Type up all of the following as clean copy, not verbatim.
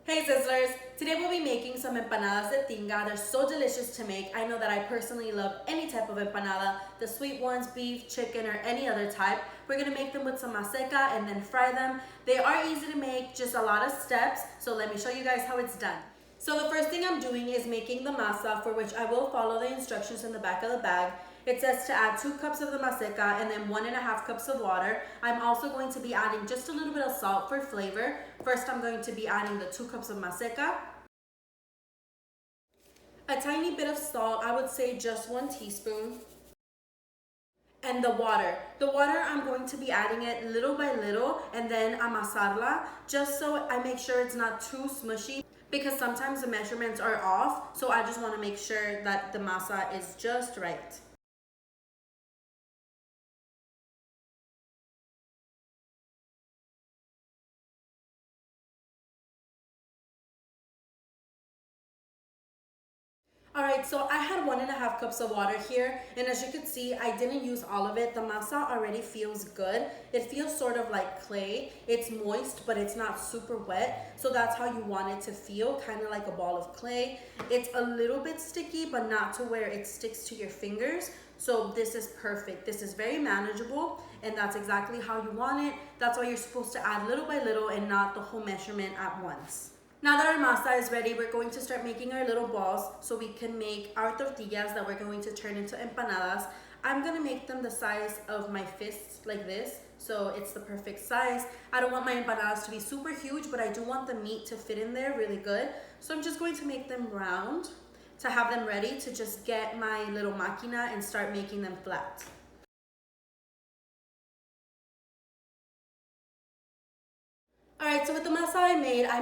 Hey Sizzlers! Today we'll be making some empanadas de tinga. They're so delicious to make. I know that I personally love any type of empanada, the sweet ones, beef, chicken, or any other type. We're gonna make them with some maseca and then fry them. They are easy to make, just a lot of steps. So let me show you guys how it's done. So the first thing I'm doing is making the masa, for which I will follow the instructions in the back of the bag. It says to add 2 cups of the maseca and then 1.5 cups of water. I'm also going to be adding just a little bit of salt for flavor. First, I'm going to be adding the 2 cups of maseca. A tiny bit of salt, I would say just 1 teaspoon. And the water. The water, I'm going to be adding it little by little and then amasarla, just so I make sure it's not too smushy, because sometimes the measurements are off. So I just want to make sure that the masa is just right. Alright, so I had 1.5 cups of water here, and as you can see, I didn't use all of it. The masa already feels good. It feels sort of like clay. It's moist, but it's not super wet, so that's how you want it to feel, kind of like a ball of clay. It's a little bit sticky, but not to where it sticks to your fingers. So this is perfect. This is very manageable, and that's exactly how you want it. That's why you're supposed to add little by little and not the whole measurement at once. Now that our masa is ready, we're going to start making our little balls so we can make our tortillas that we're going to turn into empanadas. I'm gonna make them the size of my fists, like this, so it's the perfect size. I don't want my empanadas to be super huge, but I do want the meat to fit in there really good. So I'm just going to make them round to have them ready to just get my little máquina and start making them flat. Alright, so with the masa I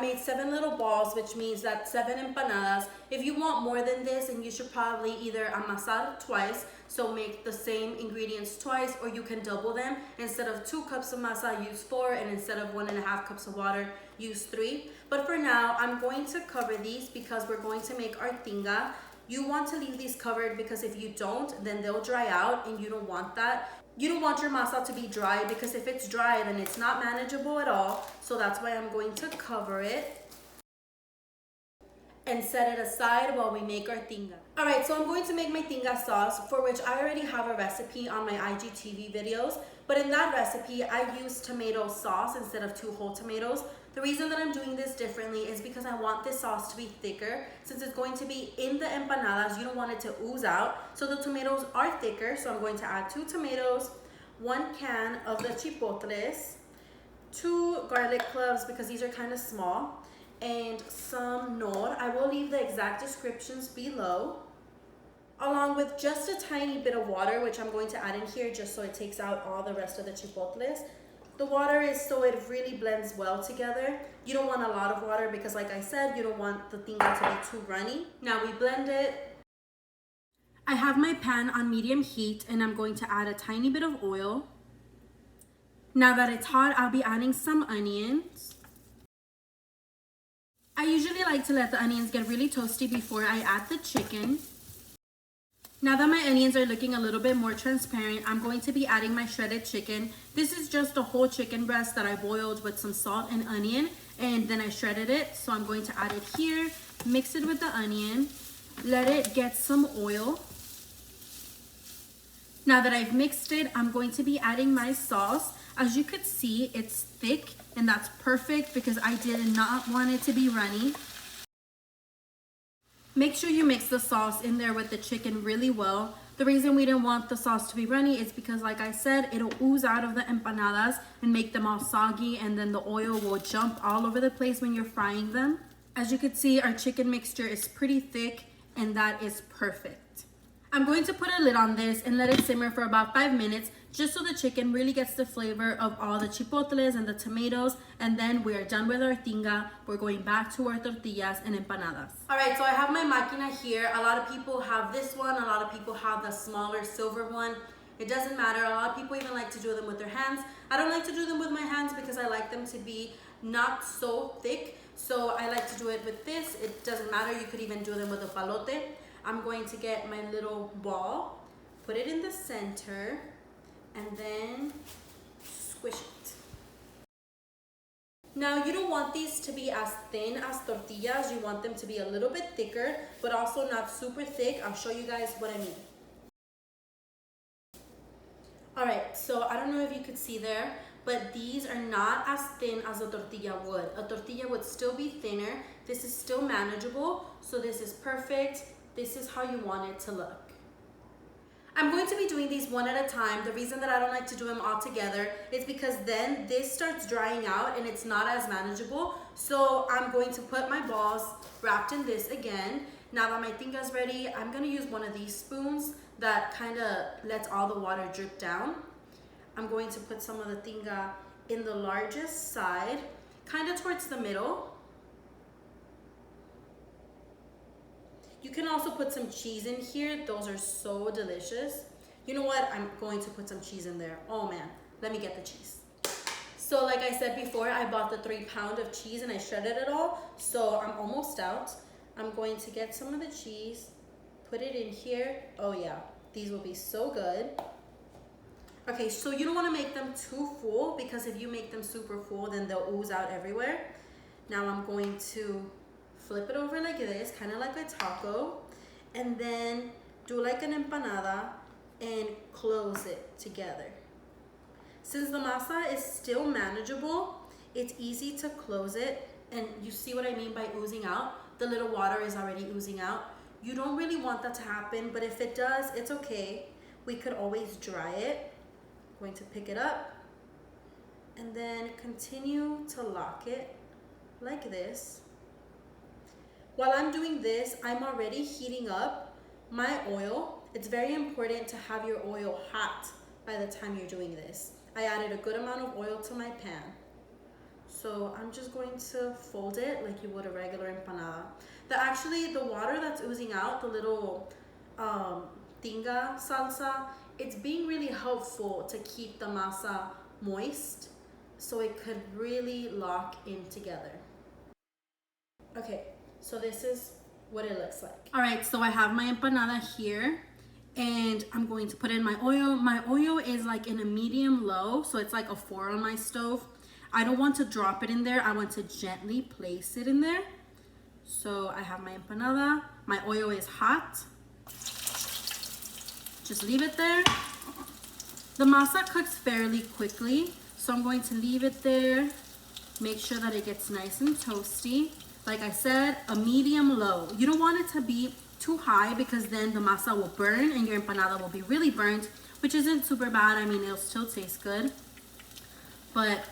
made 7 little balls, which means that 7 empanadas. If you want more than this, then you should probably either amasar twice, so make the same ingredients twice, or you can double them. Instead of 2 cups of masa, use 4, and instead of 1.5 cups of water, use 3. But for now, I'm going to cover these because we're going to make our tinga. You want to leave these covered because if you don't, then they'll dry out, and you don't want that. You don't want your masa to be dry, because if it's dry, then it's not manageable at all. So that's why I'm going to cover it and set it aside while we make our tinga. Alright, so I'm going to make my tinga sauce, for which I already have a recipe on my IGTV videos. But in that recipe, I use tomato sauce instead of 2 whole tomatoes. The reason that I'm doing this differently is because I want this sauce to be thicker. Since it's going to be in the empanadas, you don't want it to ooze out. So the tomatoes are thicker, so I'm going to add 2 tomatoes, 1 can of the chipotles, 2 garlic cloves because these are kind of small, and some knorr. I will leave the exact descriptions below, along with just a tiny bit of water, which I'm going to add in here just so it takes out all the rest of the chipotles. The water is so it really blends well together. You don't want a lot of water because, like I said, you don't want the tinga to be too runny. Now we blend it. I have my pan on medium heat, and I'm going to add a tiny bit of oil. Now that it's hot, I'll be adding some onions. I usually like to let the onions get really toasty before I add the chicken. Now that my onions are looking a little bit more transparent, I'm going to be adding my shredded chicken. This is just a whole chicken breast that I boiled with some salt and onion, and then I shredded it. So I'm going to add it here, mix it with the onion, let it get some oil. Now that I've mixed it, I'm going to be adding my sauce. As you could see, it's thick, and that's perfect because I did not want it to be runny. Make sure you mix the sauce in there with the chicken really well. The reason we didn't want the sauce to be runny is because, like I said, it'll ooze out of the empanadas and make them all soggy, and then the oil will jump all over the place when you're frying them. As you can see, our chicken mixture is pretty thick, and that is perfect. I'm going to put a lid on this and let it simmer for about 5 minutes, just so the chicken really gets the flavor of all the chipotles and the tomatoes, and then we are done with our tinga. We're going back to our tortillas and empanadas. Alright, so I have my máquina here. A lot of people have this one, a lot of people have the smaller silver one. It doesn't matter. A lot of people even like to do them with their hands. I don't like to do them with my hands because I like them to be not so thick. So I like to do it with this. It doesn't matter. You could even do them with a palote. I'm going to get my little ball, put it in the center, and then squish it. Now, you don't want these to be as thin as tortillas. You want them to be a little bit thicker, but also not super thick. I'll show you guys what I mean. All right, so I don't know if you could see there, but these are not as thin as a tortilla would. A tortilla would still be thinner. This is still manageable, so this is perfect. This is how you want it to look. I'm going to be doing these one at a time. The reason that I don't like to do them all together is because then this starts drying out and it's not as manageable. So I'm going to put my balls wrapped in this again. Now that my tinga is ready, I'm gonna use one of these spoons that kind of lets all the water drip down. I'm going to put some of the tinga in the largest side, kind of towards the middle. You can also put some cheese in here. Those are so delicious. You know what? I'm going to put some cheese in there. Oh man, let me get the cheese. So like I said before, I bought the 3 pound of cheese and I shredded it all. So I'm almost out. I'm going to get some of the cheese, put it in here. Oh yeah, these will be so good. Okay, so you don't want to make them too full because if you make them super full, then they'll ooze out everywhere. Now I'm going to flip it over like this, kind of like a taco, and then do like an empanada and close it together. Since the masa is still manageable, it's easy to close it, and you see what I mean by oozing out? The little water is already oozing out. You don't really want that to happen, but if it does, it's okay. We could always dry it. I'm going to pick it up and then continue to lock it like this. While I'm doing this, I'm already heating up my oil. It's very important to have your oil hot by the time you're doing this. I added a good amount of oil to my pan. So I'm just going to fold it like you would a regular empanada. The water that's oozing out, the little tinga salsa, it's being really helpful to keep the masa moist so it could really lock in together. Okay. So this is what it looks like. All right, so I have my empanada here and I'm going to put in my oil. My oil is like in a medium low, so it's like a 4 on my stove. I don't want to drop it in there. I want to gently place it in there. So I have my empanada. My oil is hot. Just leave it there. The masa cooks fairly quickly, so I'm going to leave it there. Make sure that it gets nice and toasty. Like I said, a medium low. You don't want it to be too high because then the masa will burn and your empanada will be really burnt, which isn't super bad. I mean, it'll still taste good. But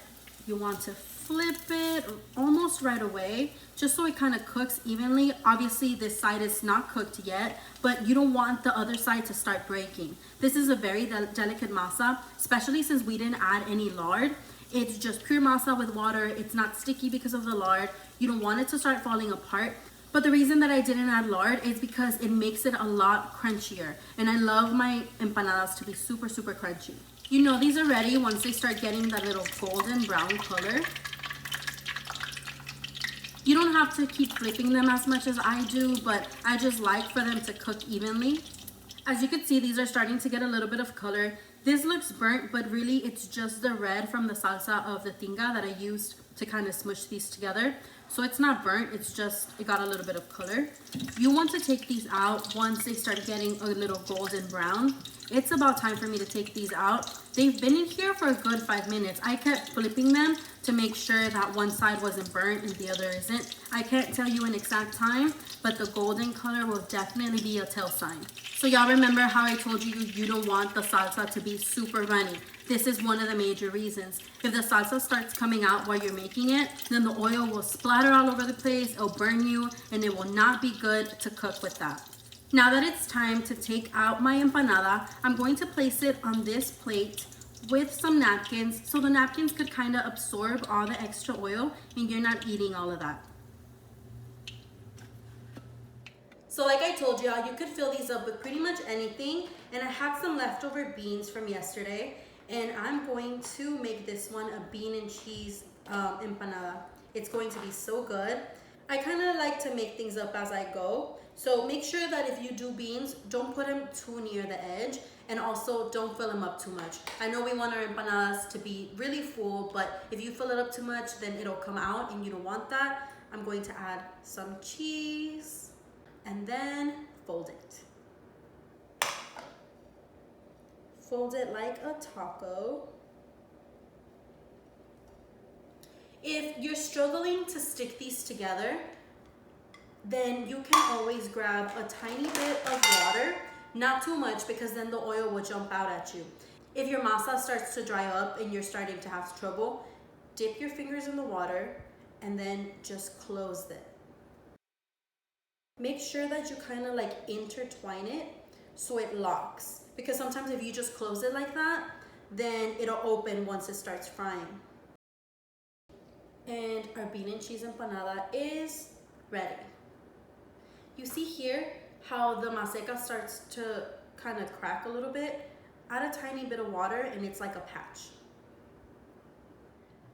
you want to flip it almost right away, just so it kind of cooks evenly. Obviously, this side is not cooked yet, but you don't want the other side to start breaking. This is a very delicate masa, especially since we didn't add any lard. It's just pure masa with water. It's not sticky because of the lard. You don't want it to start falling apart. But the reason that I didn't add lard is because it makes it a lot crunchier. And I love my empanadas to be super, super crunchy. You know these are ready once they start getting that little golden brown color. You don't have to keep flipping them as much as I do, but I just like for them to cook evenly. As you can see, these are starting to get a little bit of color. This looks burnt, but really it's just the red from the salsa of the tinga that I used to kind of smush these together. So it's not burnt, it's just, it got a little bit of color. You want to take these out once they start getting a little golden brown. It's about time for me to take these out. They've been in here for a good 5 minutes. I kept flipping them to make sure that one side wasn't burnt and the other isn't. I can't tell you an exact time, but the golden color will definitely be a tell sign. So y'all remember how I told you you don't want the salsa to be super runny. This is one of the major reasons. If the salsa starts coming out while you're making it, then the oil will splatter all over the place, it'll burn you, and it will not be good to cook with that. Now that it's time to take out my empanada, I'm going to place it on this plate with some napkins so the napkins could kind of absorb all the extra oil and you're not eating all of that. So like I told y'all, you could fill these up with pretty much anything, and I had some leftover beans from yesterday, and I'm going to make this one a bean and cheese empanada. It's going to be so good. I kind of like to make things up as I go. So make sure that if you do beans, don't put them too near the edge, and also don't fill them up too much. I know we want our empanadas to be really full, but if you fill it up too much, then it'll come out and you don't want that. I'm going to add some cheese and then fold it. Fold it like a taco. If you're struggling to stick these together, then you can always grab a tiny bit of water, not too much because then the oil will jump out at you. If your masa starts to dry up and you're starting to have trouble, dip your fingers in the water and then just close it. Make sure that you kind of like intertwine it so it locks, because sometimes if you just close it like that, then it'll open once it starts frying. And our bean and cheese empanada is ready. You see here how the maseca starts to kind of crack a little bit? Add a tiny bit of water and it's like a patch.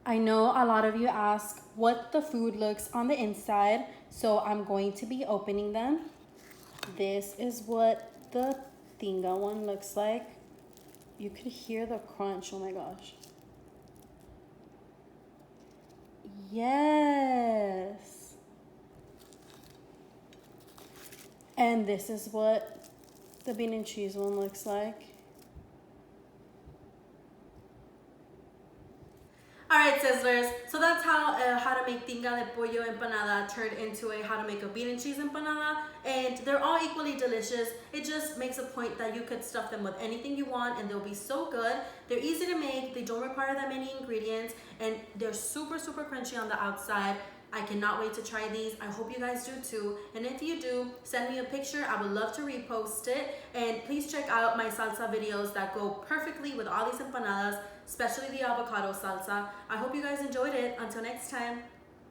I know a lot of you ask what the food looks on the inside, so I'm going to be opening them. This is what the Tinga one looks like. You could hear the crunch, oh my gosh. Yes. And this is what the bean and cheese one looks like. Alright, Sizzlers, so that's how to make tinga de pollo empanada turned into a how to make a bean and cheese empanada, and they're all equally delicious. It just makes a point that you could stuff them with anything you want and they'll be so good. They're easy to make, they don't require that many ingredients, and they're super crunchy on the outside. I cannot wait to try these. I hope you guys do too. And if you do, send me a picture. I would love to repost it. And please check out my salsa videos that go perfectly with all these empanadas, especially the avocado salsa. I hope you guys enjoyed it. Until next time.